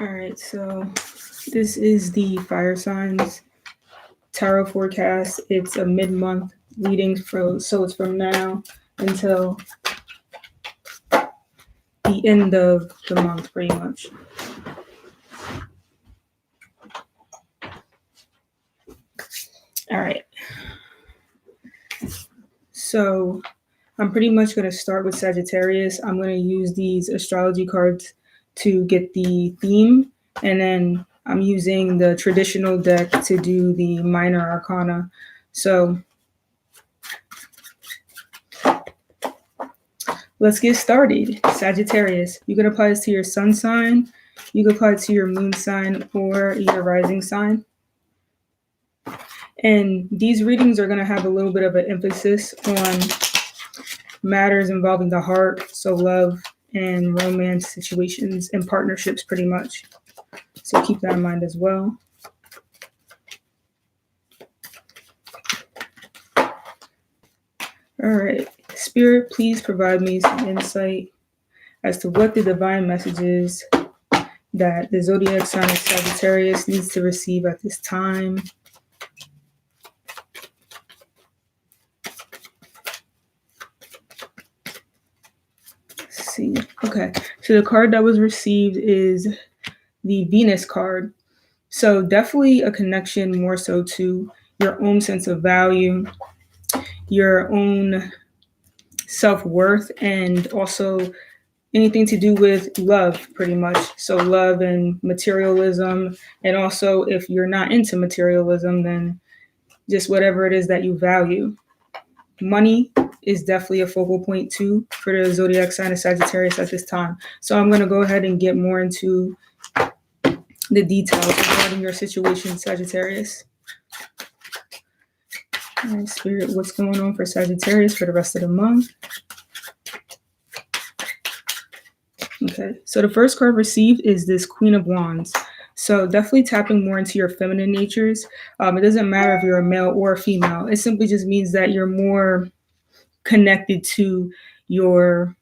All right, so this is the fire signs tarot forecast. It's a mid-month reading so it's from now until the end of the month, pretty much. All right. So I'm pretty much going to start with Sagittarius. I'm going to use these astrology cards to get the theme, and then I'm using the traditional deck to do the minor arcana. So let's get started. Sagittarius, you can apply this to your sun sign, you can apply it to your moon sign or your rising sign. And these readings are going to have a little bit of an emphasis on matters involving the heart, so love and romance situations and partnerships pretty much. So keep that in mind as well. All right. Spirit, please provide me some insight as to what the divine message is that the zodiac sign of Sagittarius needs to receive at this time. Let's see. Okay. So the card that was received is the Venus card. So definitely a connection more so to your own sense of value, your own self-worth, and also anything to do with love, pretty much. So love and materialism. And also if you're not into materialism, then just whatever it is that you value. Money is definitely a focal point too for the zodiac sign of Sagittarius at this time. So I'm going to go ahead and get more into the details regarding your situation, Sagittarius. All right, Spirit, what's going on for Sagittarius for the rest of the month? Okay, so the first card received is this Queen of Wands. So definitely tapping more into your feminine natures. It doesn't matter if you're a male or a female. It simply just means that you're more connected to your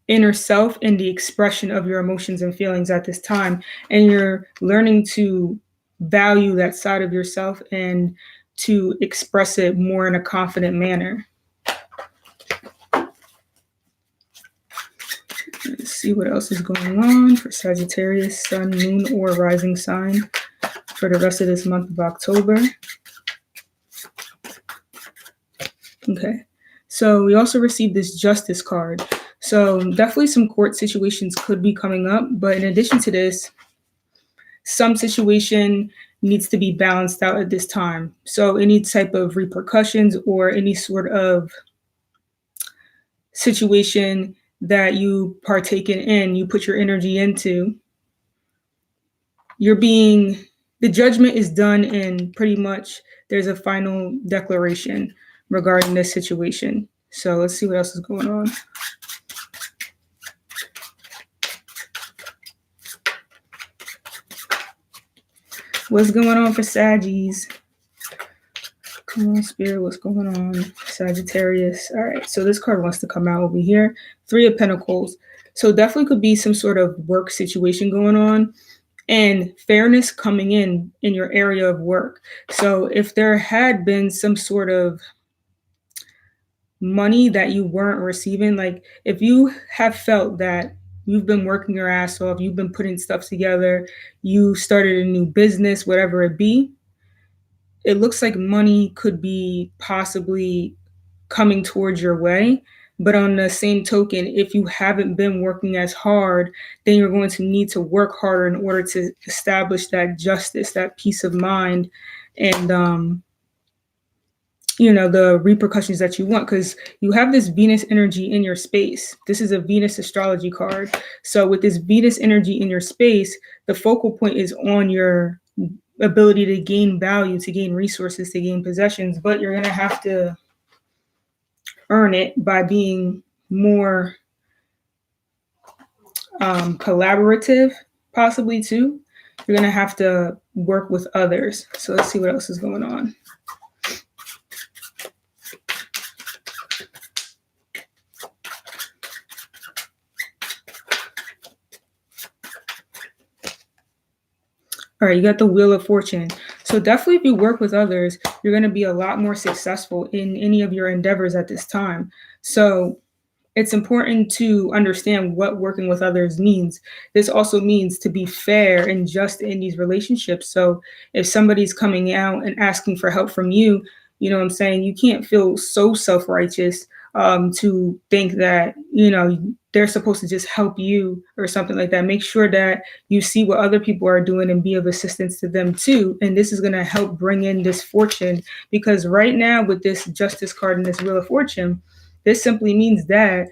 inner self and the expression of your emotions and feelings at this time. And you're learning to value that side of yourself and to express it more in a confident manner. Let's see what else is going on for Sagittarius, sun, moon, or rising sign for the rest of this month of October. Okay, so we also received this Justice card. So definitely some court situations could be coming up, but in addition to this, some situation needs to be balanced out at this time. So any type of repercussions or any sort of situation that you partake in, you put your energy into, the judgment is done, and pretty much there's a final declaration regarding this situation. So let's see what else is going on. What's going on for Saggies? Come on, Spirit, what's going on? Sagittarius. All right, so this card wants to come out over here. Three of Pentacles. So definitely could be some sort of work situation going on and fairness coming in your area of work. So if there had been some sort of money that you weren't receiving, like if you have felt that you've been working your ass off, you've been putting stuff together, you started a new business, whatever it be, it looks like money could be possibly coming towards your way. But on the same token, if you haven't been working as hard, then you're going to need to work harder in order to establish that justice, that peace of mind, and the repercussions that you want, because you have this Venus energy in your space. This is a Venus astrology card. So with this Venus energy in your space, the focal point is on your ability to gain value, to gain resources, to gain possessions, but you're going to have to earn it by being more collaborative, possibly too. You're going to have to work with others. So let's see what else is going on. All right, you got the Wheel of Fortune. So definitely if you work with others, you're going to be a lot more successful in any of your endeavors at this time. So it's important to understand what working with others means. This also means to be fair and just in these relationships. So if somebody's coming out and asking for help from you, you know what I'm saying? You can't feel so self-righteous to think that, they're supposed to just help you or something like that. Make sure that you see what other people are doing and be of assistance to them too. And this is going to help bring in this fortune, because right now with this Justice card and this Wheel of Fortune, this simply means that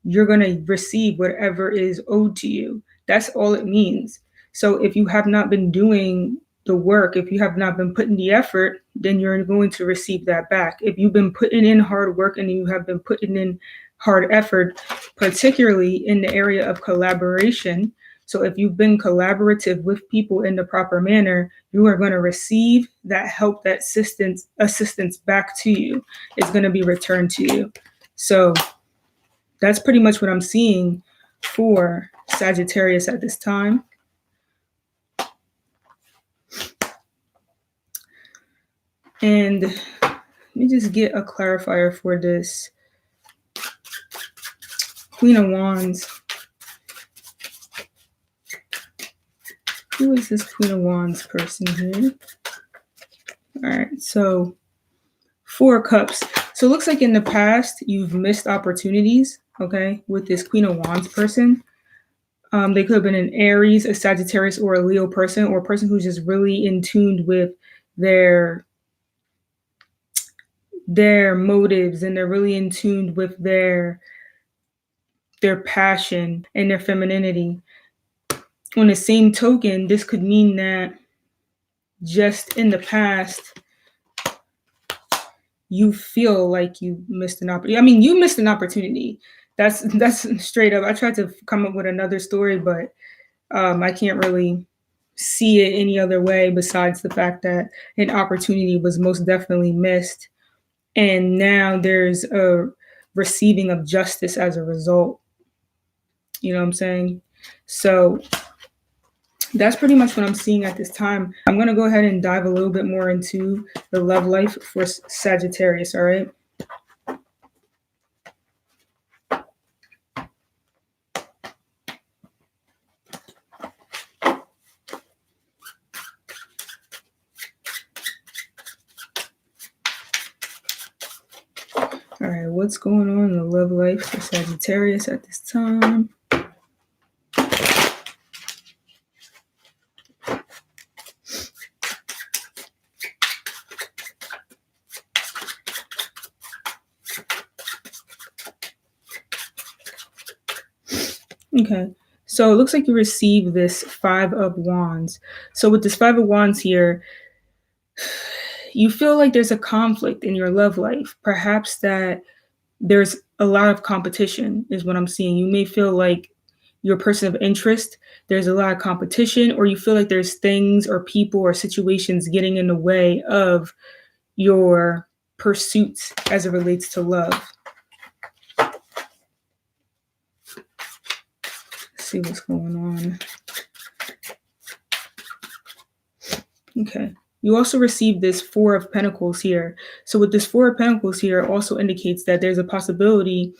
you're going to receive whatever is owed to you. That's all it means. So if you have not been doing the work, if you have not been putting the effort, then you're going to receive that back. If you've been putting in hard work and you have been putting in hard effort, particularly in the area of collaboration, so if you've been collaborative with people in the proper manner, you are going to receive that help, that assistance back to you. It's going to be returned to you. So that's pretty much what I'm seeing for Sagittarius at this time. And let me just get a clarifier for this Queen of Wands. Who is this Queen of Wands person here? All right, so 4 of Cups. So it looks like in the past you've missed opportunities, okay, with this Queen of Wands person. They could have been an Aries, a Sagittarius, or a Leo person, or a person who's just really in tune with their motives, and they're really in tune with their passion and their femininity. On the same token, this could mean that just in the past, you feel like you missed an opportunity. I mean, you missed an opportunity. That's straight up. I tried to come up with another story, but I can't really see it any other way besides the fact that an opportunity was most definitely missed. And now there's a receiving of justice as a result. You know what I'm saying? So that's pretty much what I'm seeing at this time. I'm going to go ahead and dive a little bit more into the love life for Sagittarius, all right? All right, what's going on in the love life for Sagittarius at this time? Okay, so it looks like you received this 5 of Wands. So with this 5 of Wands here, you feel like there's a conflict in your love life. Perhaps that there's a lot of competition is what I'm seeing. You may feel like you're a person of interest, there's a lot of competition, or you feel like there's things or people or situations getting in the way of your pursuits as it relates to love. Let's see what's going on. Okay. You also received this 4 of Pentacles here. So with this 4 of Pentacles here, it also indicates that there's a possibility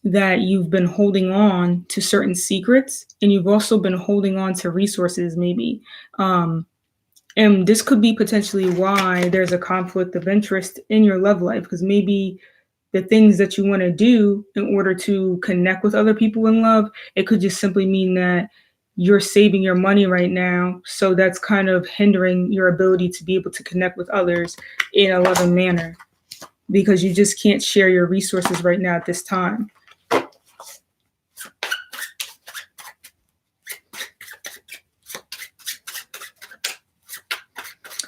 that you've been holding on to certain secrets, and you've also been holding on to resources maybe. And this could be potentially why there's a conflict of interest in your love life, because maybe the things that you want to do in order to connect with other people in love, it could just simply mean that you're saving your money right now. So that's kind of hindering your ability to be able to connect with others in a loving manner, because you just can't share your resources right now at this time.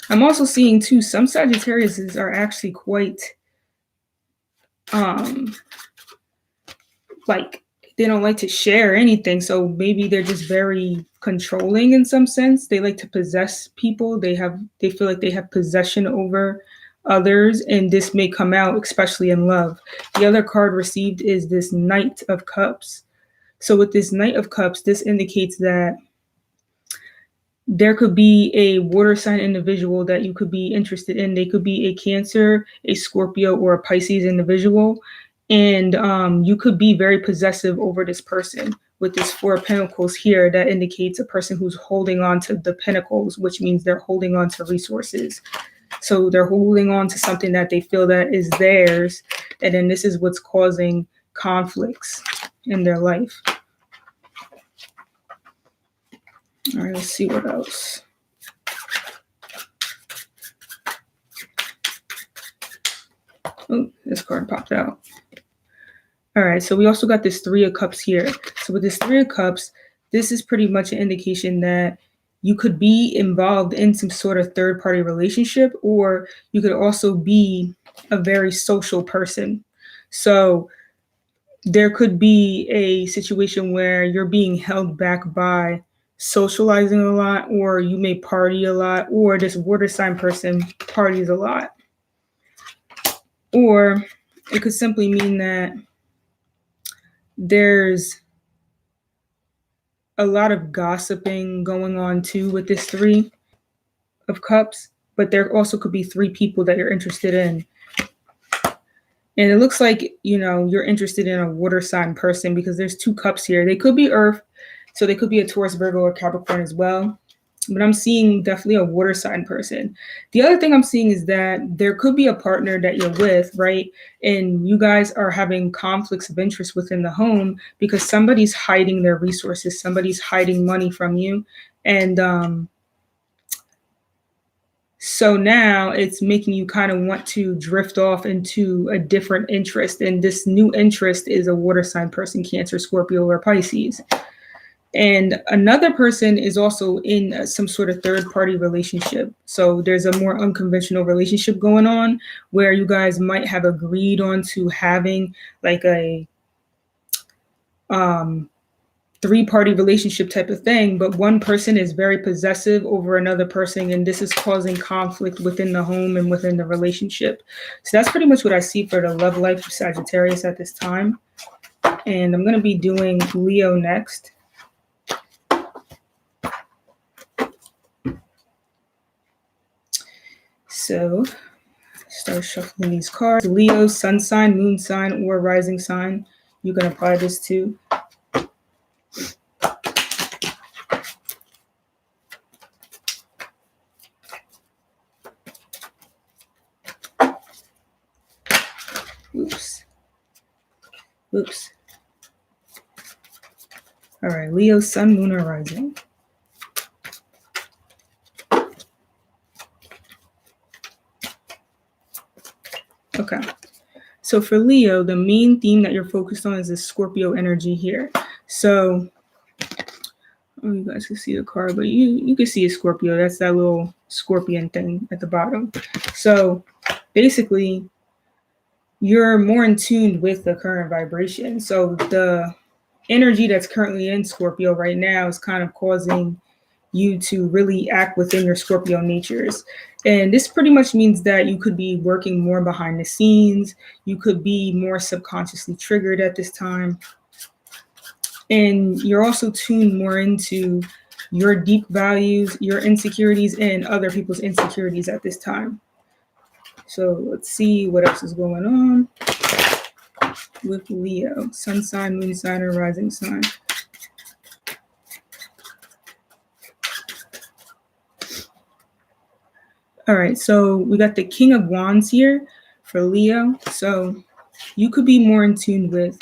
I'm also seeing too, some Sagittariuses are actually quite, like they don't like to share anything. So maybe they're just very controlling in some sense. They like to possess people. They feel like they have possession over others, and this may come out especially in love. The other card received is this Knight of Cups. So with this Knight of Cups, this indicates that there could be a water sign individual that you could be interested in. They could be a Cancer, a Scorpio, or a Pisces individual. And you could be very possessive over this person. With this Four of Pentacles here, that indicates a person who's holding on to the pentacles, which means they're holding on to resources. So they're holding on to something that they feel that is theirs. And then this is what's causing conflicts in their life. All right, let's see what else. Oh, this card popped out. All right, so we also got this Three of Cups here. So with this Three of Cups, this is pretty much an indication that you could be involved in some sort of third-party relationship, or you could also be a very social person. So there could be a situation where you're being held back by socializing a lot, or you may party a lot, or this water sign person parties a lot. Or it could simply mean that there's a lot of gossiping going on too with this Three of Cups, but there also could be three people that you're interested in. And it looks like, you're interested in a water sign person because there's two cups here. They could be Earth, so they could be a Taurus, Virgo, or Capricorn as well. But I'm seeing definitely a water sign person. The other thing I'm seeing is that there could be a partner that you're with, right? And you guys are having conflicts of interest within the home because somebody's hiding their resources. Somebody's hiding money from you. And so now it's making you kind of want to drift off into a different interest. And this new interest is a water sign person, Cancer, Scorpio, or Pisces. And another person is also in some sort of third-party relationship. So there's a more unconventional relationship going on where you guys might have agreed on to having like a three-party relationship type of thing, but one person is very possessive over another person, and this is causing conflict within the home and within the relationship. So that's pretty much what I see for the love life of Sagittarius at this time. And I'm going to be doing Leo next. So start shuffling these cards. Leo, sun sign, moon sign, or rising sign. You can apply this to. Oops. All right, Leo, sun, moon, or rising. Okay. So for Leo, the main theme that you're focused on is this Scorpio energy here. So, you guys can see the card, but you can see a Scorpio. That's that little scorpion thing at the bottom. So basically, you're more in tune with the current vibration. So the energy that's currently in Scorpio right now is kind of causing you to really act within your Scorpio natures. And this pretty much means that you could be working more behind the scenes. You could be more subconsciously triggered at this time. And you're also tuned more into your deep values, your insecurities, and other people's insecurities at this time. So let's see what else is going on with Leo. Sun sign, moon sign, or rising sign. All right, so we got the King of Wands here for Leo. So you could be more in tune with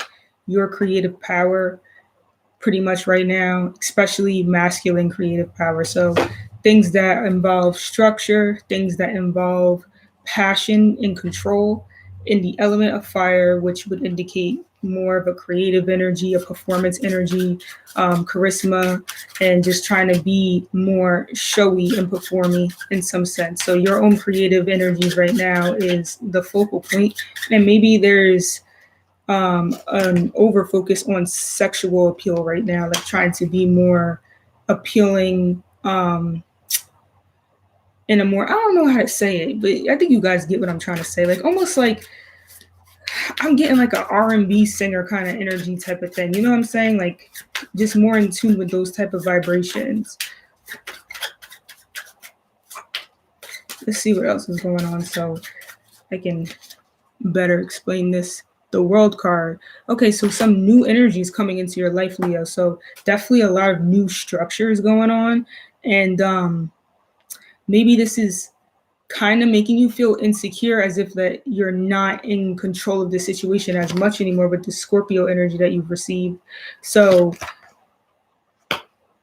your creative power pretty much right now, especially masculine creative power. So things that involve structure, things that involve passion and control in the element of fire, which would indicate more of a creative energy, a performance energy, charisma, and just trying to be more showy and performy in some sense. So your own creative energies right now is the focal point, and maybe there's an over focus on sexual appeal right now, like trying to be more appealing in a more, I don't know how to say it, but I think you guys get what I'm trying to say. Like almost like I'm getting like an R&B singer kind of energy type of thing. You know what I'm saying? Like just more in tune with those type of vibrations. let's see what else is going on so I can better explain this. The World card. Okay, so some new energies coming into your life, Leo. So definitely a lot of new structures going on. And maybe this is kind of making you feel insecure, as if that you're not in control of the situation as much anymore with the Scorpio energy that you've received. So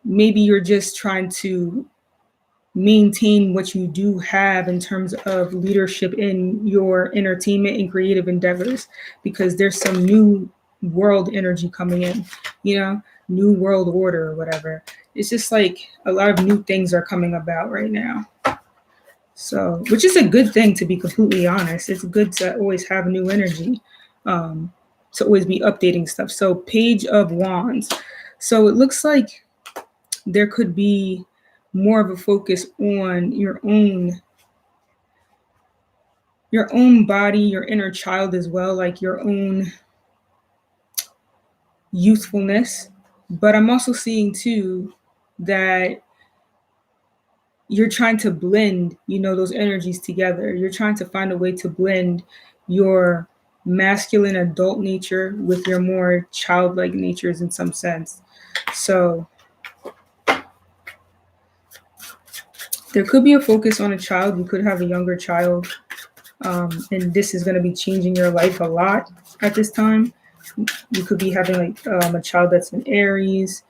maybe you're just trying to maintain what you do have in terms of leadership in your entertainment and creative endeavors, because there's some new world energy coming in, new world order or whatever. It's just like a lot of new things are coming about right now. So, which is a good thing, to be completely honest. It's good to always have new energy, to always be updating stuff. So, Page of Wands. So, it looks like there could be more of a focus on your own body, your inner child as well, like your own youthfulness. But I'm also seeing too that you're trying to blend, those energies together. You're trying to find a way to blend your masculine adult nature with your more childlike natures in some sense. So there could be a focus on a child. You could have a younger child, and this is going to be changing your life a lot at this time. You could be having like a child that's an Aries.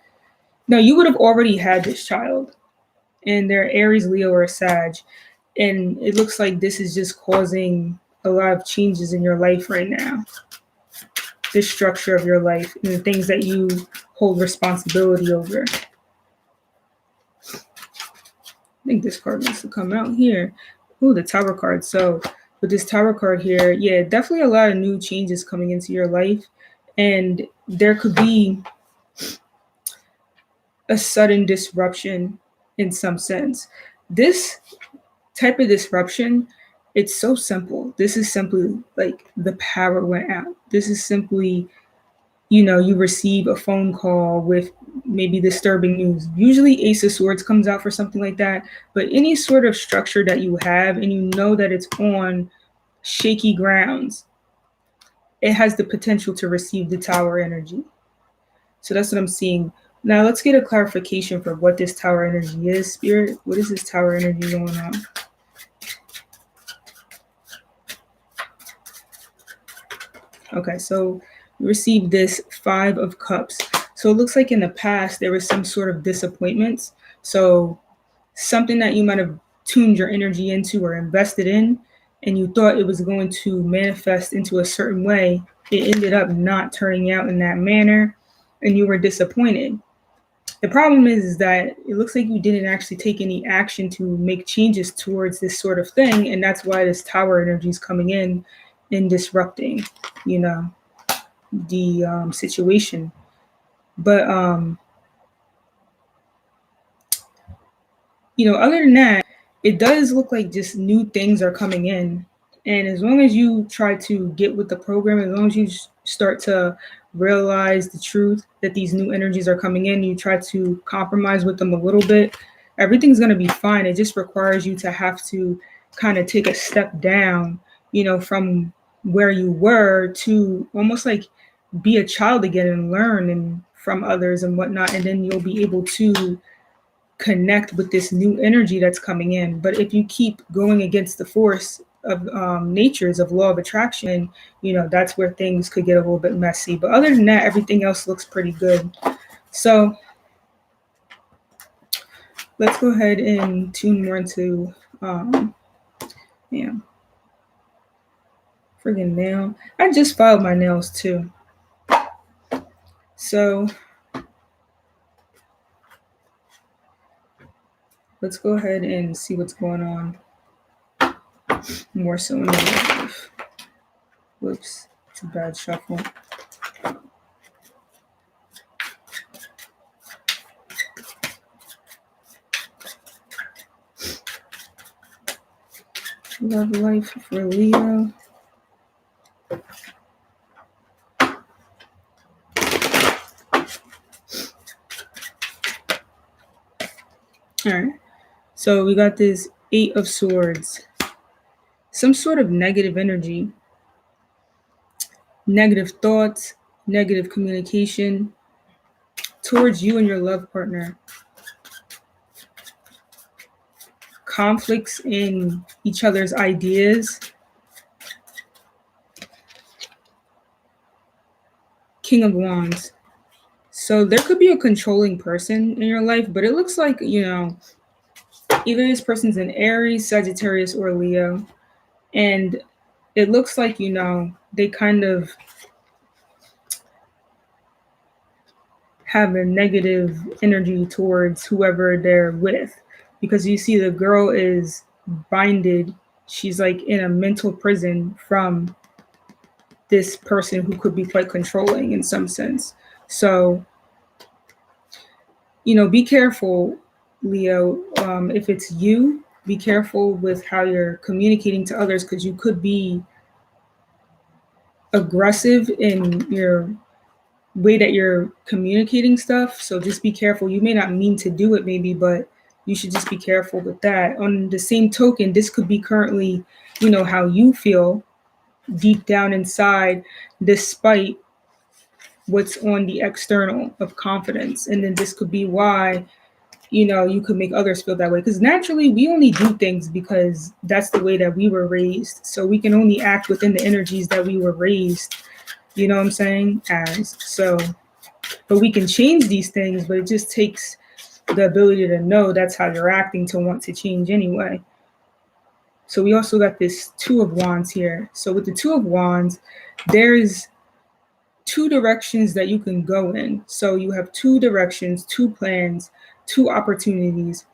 No, you would have already had this child, and they're Aries, Leo, or Sag. And it looks like this is just causing a lot of changes in your life right now. The structure of your life and the things that you hold responsibility over. I think this card wants to come out here. Oh, the Tower card. So with this Tower card here, yeah, definitely a lot of new changes coming into your life. And there could be a sudden disruption in some sense. This type of disruption, it's so simple. This is simply like the power went out. This is simply, you receive a phone call with maybe disturbing news. Usually Ace of Swords comes out for something like that, but any sort of structure that you have and you know that it's on shaky grounds, it has the potential to receive the Tower energy. So that's what I'm seeing. Now let's get a clarification for what this Tower energy is, Spirit. What is this Tower energy going on? Okay, so we received this Five of Cups. So it looks like in the past there was some sort of disappointments. So something that you might have tuned your energy into or invested in, and you thought it was going to manifest into a certain way, it ended up not turning out in that manner, and you were disappointed. The problem is that it looks like you didn't actually take any action to make changes towards this sort of thing, and that's why this Tower energy is coming in and disrupting, the situation. But other than that, it does look like just new things are coming in. And as long as you try to get with the program, as long as you start to realize the truth that these new energies are coming in, you try to compromise with them a little bit, everything's going to be fine. It just requires you to have to kind of take a step down, from where you were to almost like be a child again and learn and from others and whatnot. And then you'll be able to connect with this new energy that's coming in. But if you keep going against the force of natures of law of attraction, that's where things could get a little bit messy. But other than that, everything else looks pretty good. So let's go ahead and tune more into friggin' nail. I just filed my nails too. So let's go ahead and see what's going on more so in my life. Whoops, it's a bad shuffle. Love life for Leo. All right. So we got this Eight of Swords. Some sort of negative energy, negative thoughts, negative communication towards you and your love partner. Conflicts in each other's ideas. King of Wands. So there could be a controlling person in your life, but it looks like, either this person's an Aries, Sagittarius, or Leo. And it looks like, they kind of have a negative energy towards whoever they're with. Because you see the girl is binded. She's like in a mental prison from this person who could be quite controlling in some sense. So, be careful, Leo. If it's you, be careful with how you're communicating to others, because you could be aggressive in your way that you're communicating stuff. So just be careful. You may not mean to do it maybe, but you should just be careful with that. On the same token, this could be currently, how you feel deep down inside, despite what's on the external of confidence. And then this could be why, you could make others feel that way. Because naturally, we only do things because that's the way that we were raised. So we can only act within the energies that we were raised, you know what I'm saying, as. So, but we can change these things, but it just takes the ability to know that's how you're acting to want to change anyway. So we also got this Two of Wands here. So with the Two of Wands, there's two directions that you can go in. So you have two directions, two plans, two opportunities,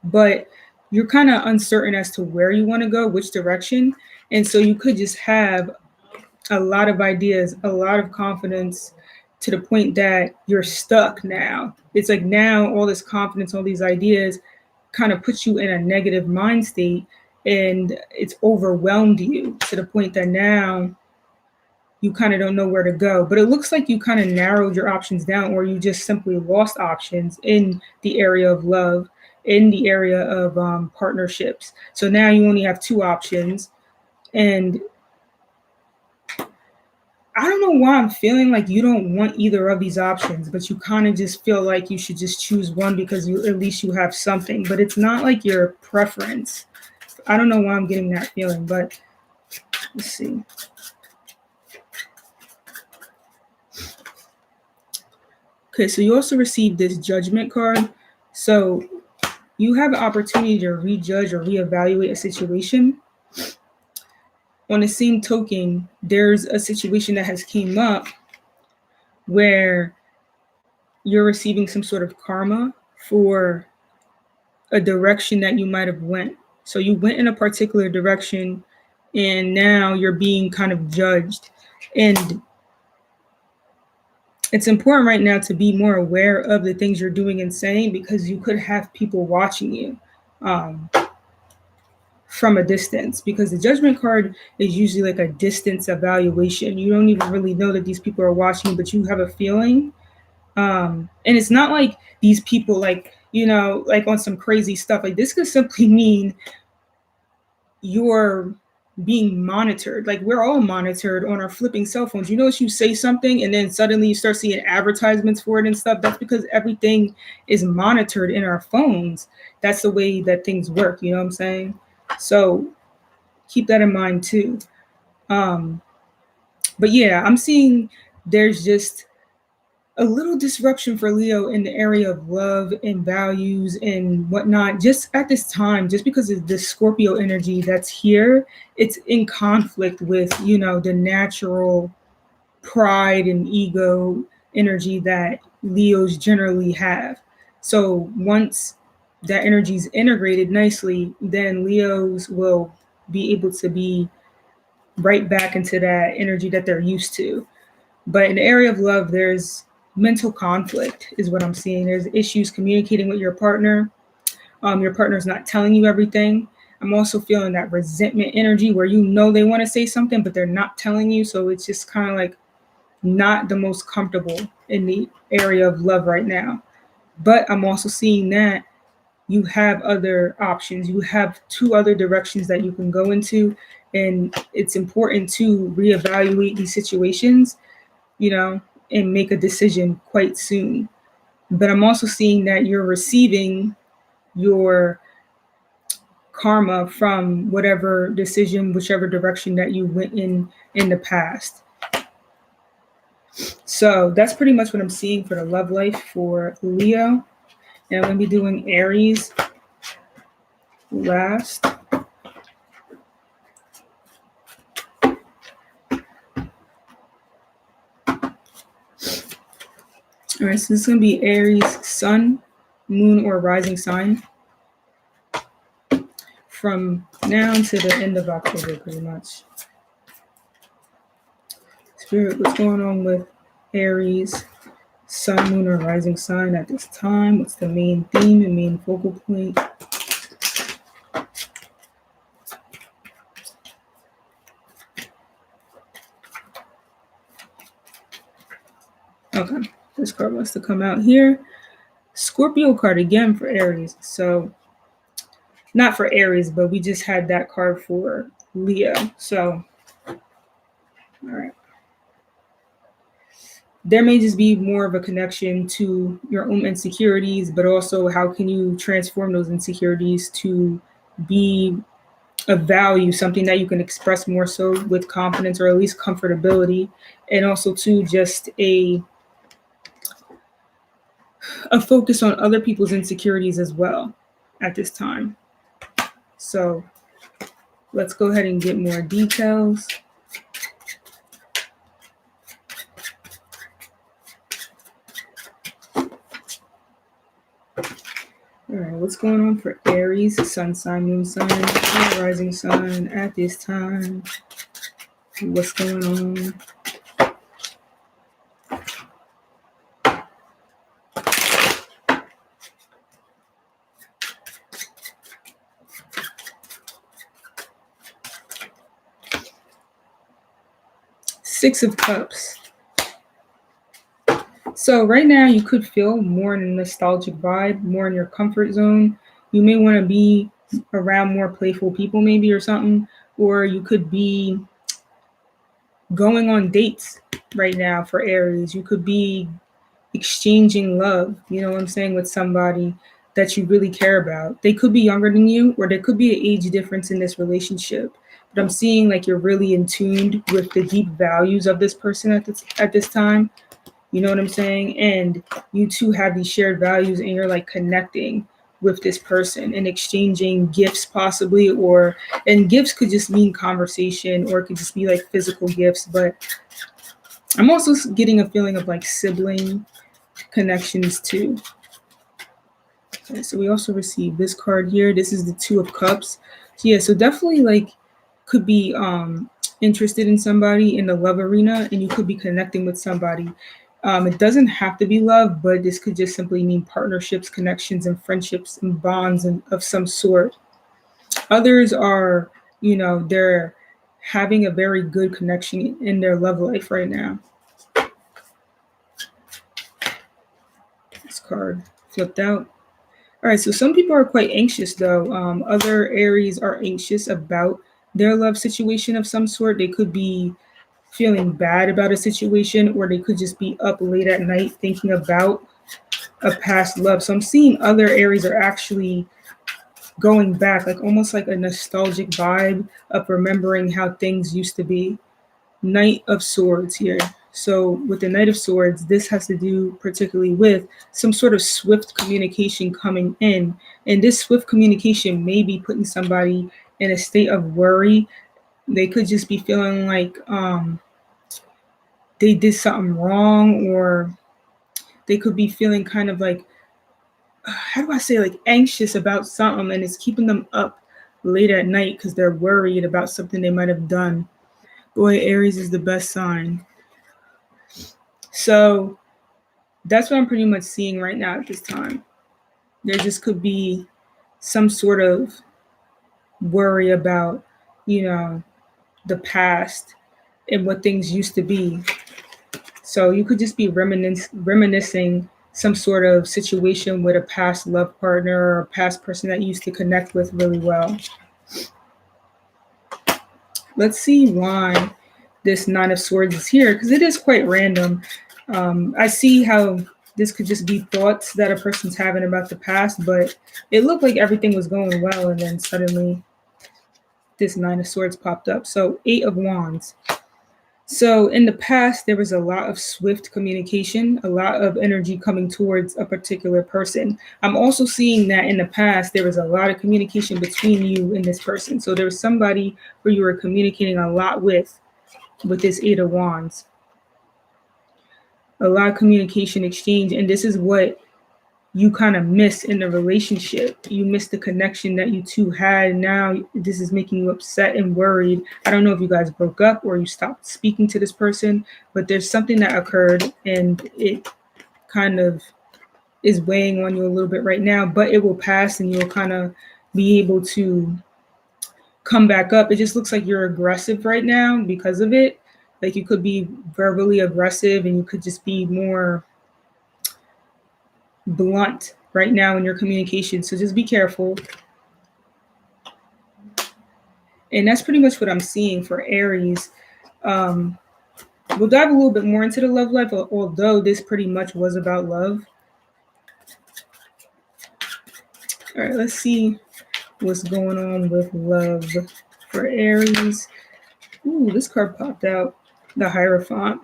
but you're kind of uncertain as to where you want to go, which direction. And so you could just have a lot of ideas, a lot of confidence, to the point that you're stuck now. It's like now all this confidence, all these ideas kind of puts you in a negative mind state, and it's overwhelmed you to the point that now you kind of don't know where to go. But it looks like you kind of narrowed your options down, or you just simply lost options in the area of love, in the area of partnerships. So now you only have two options. And I don't know why I'm feeling like you don't want either of these options, but you kind of just feel like you should just choose one because at least you have something. But it's not like your preference. I don't know why I'm getting that feeling, but let's see. Okay, so you also received this Judgment card. So you have an opportunity to rejudge or reevaluate a situation. On the same token, there's a situation that has came up where you're receiving some sort of karma for a direction that you might have went. So you went in a particular direction, and now you're being kind of judged. And it's important right now to be more aware of the things you're doing and saying, because you could have people watching you from a distance, because the Judgment card is usually like a distance evaluation. You don't even really know that these people are watching, but you have a feeling. And it's not like these people like on some crazy stuff. Like this could simply mean you're being monitored. Like we're all monitored on our flipping cell phones. You notice you say something and then suddenly you start seeing advertisements for it and stuff. That's because everything is monitored in our phones. That's the way that things work. You know what I'm saying? So keep that in mind too. But yeah, I'm seeing there's just a little disruption for Leo in the area of love and values and whatnot. Just at this time, just because of the Scorpio energy that's here, it's in conflict with, the natural pride and ego energy that Leos generally have. So once that energy is integrated nicely, then Leos will be able to be right back into that energy that they're used to. But in the area of love, there's mental conflict is what I'm seeing. There's issues communicating with your partner. Your partner's not telling you everything. I'm also feeling that resentment energy where they want to say something, but they're not telling you. So it's just kind of like not the most comfortable in the area of love right now. But I'm also seeing that you have other options. You have two other directions that you can go into. And it's important to reevaluate these situations, and make a decision quite soon. But I'm also seeing that you're receiving your karma from whatever decision, whichever direction that you went in the past. So that's pretty much what I'm seeing for the love life for Leo. And I'm going to be doing Aries last. All right, so this is going to be Aries sun, moon, or rising sign from now to the end of October, pretty much. Spirit, what's going on with Aries sun, moon, or rising sign at this time? What's the main theme and main focal point? Okay, this card wants to come out here. Scorpio card again for Aries. So not for Aries, but we just had that card for Leo. So, all right. There may just be more of a connection to your own insecurities, but also how can you transform those insecurities to be of value, something that you can express more so with confidence or at least comfortability, and also to just a focus on other people's insecurities as well at this time. So let's go ahead and get more details. All right, what's going on for Aries, sun sign, moon sign, rising sign at this time? What's going on? Six of Cups. So right now you could feel more in a nostalgic vibe, more in your comfort zone. You may want to be around more playful people maybe or something, or you could be going on dates right now for Aries. You could be exchanging love, you know what I'm saying, with somebody that you really care about. They could be younger than you, or there could be an age difference in this relationship. But I'm seeing like you're really in tune with the deep values of this person at this time. You know what I'm saying? And you two have these shared values and you're like connecting with this person and exchanging gifts possibly, and gifts could just mean conversation or it could just be like physical gifts. But I'm also getting a feeling of like sibling connections too. Okay, so we also received this card here. This is the Two of Cups. So yeah, so definitely like could be interested in somebody in the love arena, and you could be connecting with somebody. It doesn't have to be love, but this could just simply mean partnerships, connections, and friendships and bonds of some sort. Others are, they're having a very good connection in their love life right now. This card flipped out. All right, so some people are quite anxious though. Other Aries are anxious about their love situation of some sort. They could be feeling bad about a situation, or they could just be up late at night thinking about a past love. So I'm seeing other Aries are actually going back, like almost like a nostalgic vibe of remembering how things used to be. Knight of Swords here. So with the Knight of Swords, this has to do particularly with some sort of swift communication coming in. And this swift communication may be putting somebody in a state of worry. They could just be feeling like they did something wrong, or they could be feeling kind of like, how do I say, like anxious about something, and it's keeping them up late at night because they're worried about something they might have done. Boy, Aries is the best sign. So that's what I'm pretty much seeing right now at this time. There just could be some sort of worry about, the past and what things used to be. So you could just be reminiscing some sort of situation with a past love partner or a past person that you used to connect with really well. Let's see why this Nine of Swords is here, because it is quite random. I see how this could just be thoughts that a person's having about the past, but it looked like everything was going well, and then suddenly this Nine of Swords popped up. So 8 of Wands. So in the past, there was a lot of swift communication, a lot of energy coming towards a particular person. I'm also seeing that in the past, there was a lot of communication between you and this person. So there was somebody who you were communicating a lot with this 8 of Wands. A lot of communication exchange. And this is what you kind of miss in the relationship. You miss the connection that you two had. Now this is making you upset and worried. I don't know if you guys broke up or you stopped speaking to this person, but there's something that occurred and it kind of is weighing on you a little bit right now, but it will pass and you'll kind of be able to come back up. It just looks like you're aggressive right now because of it. Like you could be verbally aggressive and you could just be more blunt right now in your communication. So just be careful. And that's pretty much what I'm seeing for Aries. We'll dive a little bit more into the love life, although this pretty much was about love. All right, let's see what's going on with love for Aries. Ooh, this card popped out, the Hierophant.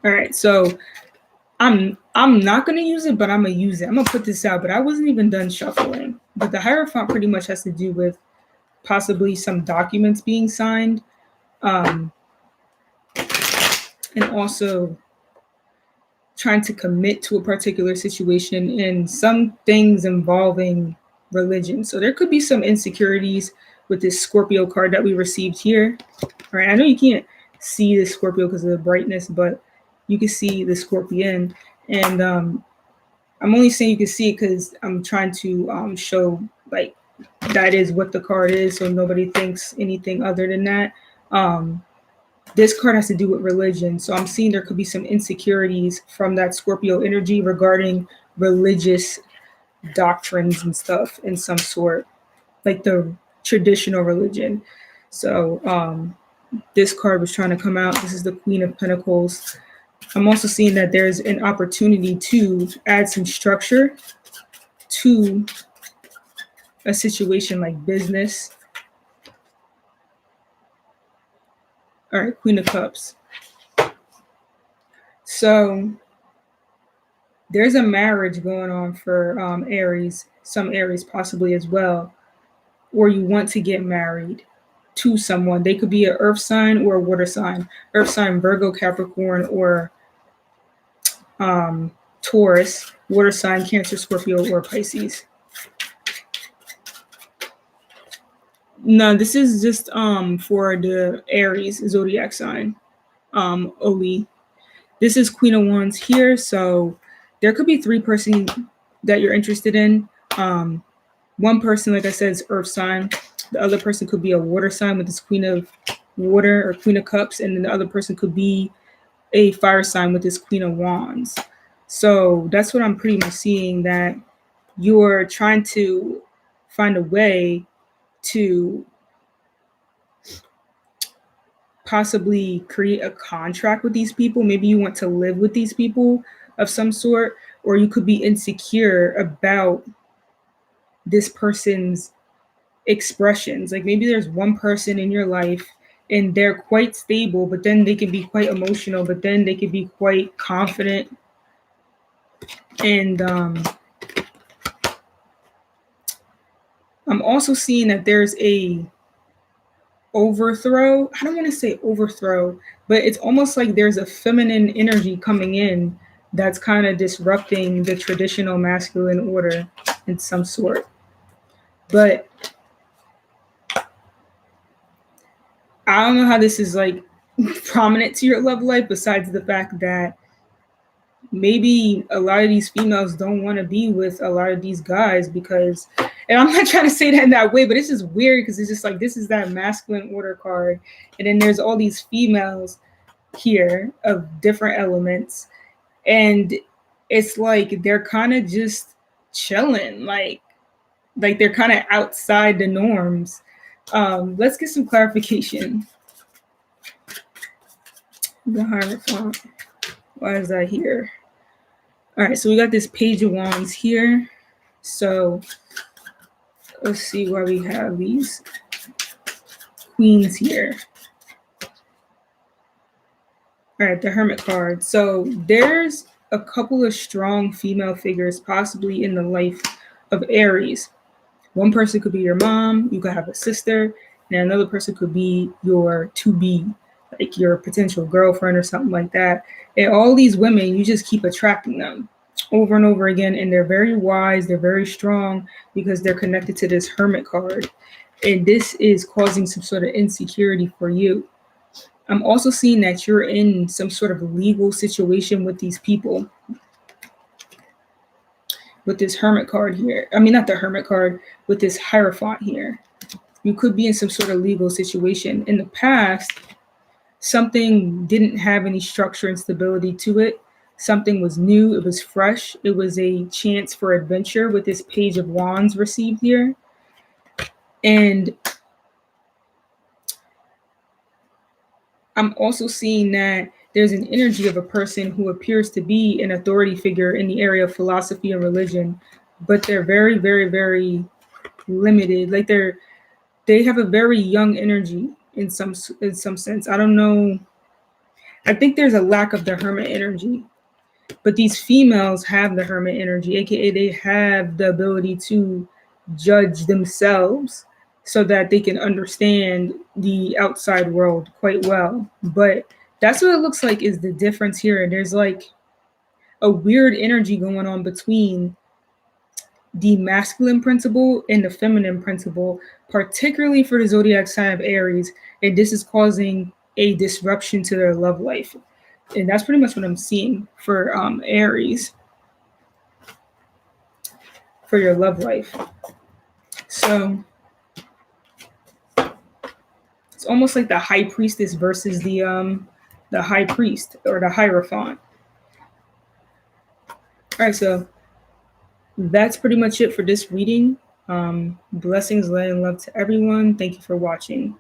All right, so I'm not going to use it, but I'm going to use it. I'm going to put this out, but I wasn't even done shuffling. But the Hierophant pretty much has to do with possibly some documents being signed, and also trying to commit to a particular situation and some things involving religion. So there could be some insecurities with this Scorpio card that we received here. All right, I know you can't see the Scorpio because of the brightness, but you can see the Scorpion. And I'm only saying you can see it because I'm trying to show like that is what the card is, so nobody thinks anything other than that. This card has to do with religion. So I'm seeing there could be some insecurities from that Scorpio energy regarding religious doctrines and stuff in some sort, like the traditional religion. So this card was trying to come out. This is the Queen of Pentacles. I'm also seeing that there's an opportunity to add some structure to a situation like business. All right, Queen of Cups. So there's a marriage going on for Aries, some Aries possibly as well, or you want to get married to someone. They could be an earth sign or a water sign. Earth sign, Virgo, Capricorn, or Taurus. Water sign, Cancer, Scorpio, or Pisces. No, this is just for the Aries zodiac sign. Oli. This is Queen of Wands here, so there could be 3 persons that you're interested in. One person, like I said, is earth sign. The other person could be a water sign with this Queen of Water or Queen of Cups, and then the other person could be a fire sign with this Queen of Wands. So that's what I'm pretty much seeing, that you're trying to find a way to possibly create a contract with these people. Maybe you want to live with these people of some sort, or you could be insecure about this person's expressions. Like maybe there's one person in your life and they're quite stable, but then they can be quite emotional, but then they can be quite confident. And I'm also seeing that there's a overthrow. I don't want to say overthrow, but it's almost like there's a feminine energy coming in that's kind of disrupting the traditional masculine order in some sort. But I don't know how this is like prominent to your love life, besides the fact that maybe a lot of these females don't want to be with a lot of these guys because, and I'm not trying to say that in that way, but it's just weird because it's just like, this is that masculine order card. And then there's all these females here of different elements. And it's like they're kind of just chilling, like they're kind of outside the norms. Let's get some clarification. The Hierophant. Why is that here? All right, so we got this Page of Wands here. So let's see why we have these Queens here. All right, the Hermit card. So there's a couple of strong female figures possibly in the life of Aries. One person could be your mom, you could have a sister, and another person could be your to be, like your potential girlfriend or something like that. And all these women, you just keep attracting them over and over again, and they're very wise, they're very strong because they're connected to this Hermit card. And this is causing some sort of insecurity for you. I'm also seeing that you're in some sort of legal situation with these people. With this Hermit card here. I mean, not the Hermit card, with this Hierophant here. You could be in some sort of legal situation. In the past, something didn't have any structure and stability to it. Something was new, it was fresh, it was a chance for adventure with this Page of Wands received here. And I'm also seeing that there's an energy of a person who appears to be an authority figure in the area of philosophy and religion, but they're very, very, very limited. Like they have a very young energy in some sense. I don't know. I think there's a lack of the Hermit energy, but these females have the Hermit energy, aka they have the ability to judge themselves so that they can understand the outside world quite well. But that's what it looks like is the difference here. And there's like a weird energy going on between the masculine principle and the feminine principle, particularly for the zodiac sign of Aries. And this is causing a disruption to their love life. And that's pretty much what I'm seeing for Aries, for your love life. So it's almost like the High Priestess versus the High Priest or the Hierophant. All right, so that's pretty much it for this reading. Blessings, light, and love to everyone. Thank you for watching.